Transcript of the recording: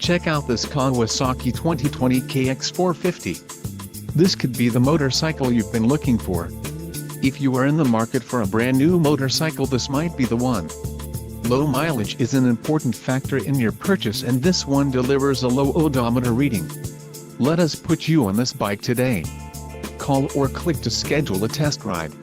Check out this Kawasaki 2020 KX 450. This could be the motorcycle you've been looking for. If you are in the market for a brand new motorcycle, this might be the one. Low mileage is an important factor in your purchase, and this one delivers a low odometer reading. Let us put you on this bike today. Call or click to schedule a test ride.